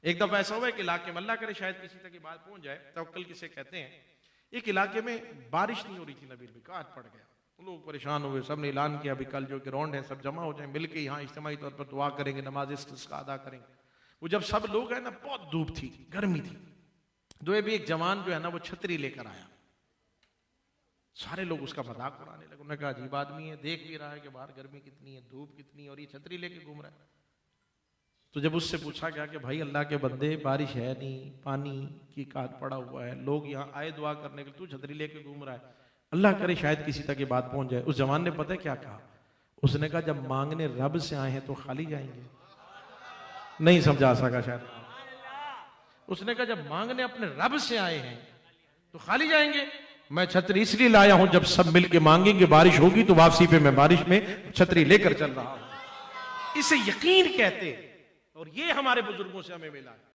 एक दफा ऐसा हुआ कि इलाके में, अल्लाह करे शायद किसी तक ये बात पहुंच जाए, तवक्कुल किसे कहते हैं, एक इलाके में बारिश नहीं हो रही थी, नबी भी काट पड़ गया, लोग परेशान हुए, सब ने ऐलान किया अभी कल जो ग्राउंड है सब जमा हो जाए, मिलके यहाँ इज्तिमाई तौर पर दुआ करेंगे, नमाज इसका अदा करेंगे। वो जब सब लोग है ना, बहुत धूप थी, गर्मी थी, तो भी एक जवान जो है ना वो छतरी लेकर आया, सारे लोग उसका मजाक उड़ाने लगे, उन्होंने कहा अजीब आदमी है, देख भी रहा है कि बाहर गर्मी कितनी है, धूप कितनी है, और ये छतरी लेके घूम रहा है। तो जब उससे पूछा गया कि भाई अल्लाह के बंदे, बारिश है नहीं, पानी की काट पड़ा हुआ है, लोग यहाँ आए दुआ करने के लिए, तू छतरी लेके घूम रहा है, अल्लाह करे शायद किसी तक ये बात पहुंच जाए। उस जवान ने पता है क्या कहा, उसने कहा जब मांगने रब से आए हैं तो खाली जाएंगे? नहीं समझा सका शायद। उसने कहा जब मांगने अपने रब से आए हैं तो खाली जाएंगे? मैं छतरी इसलिए लाया हूं, जब सब मिलके मांगेंगे बारिश होगी तो वापसी पे मैं बारिश में छतरी लेकर चल रहा हूं। इसे यकीन कहते, और ये हमारे बुजुर्गों से हमें मिला है।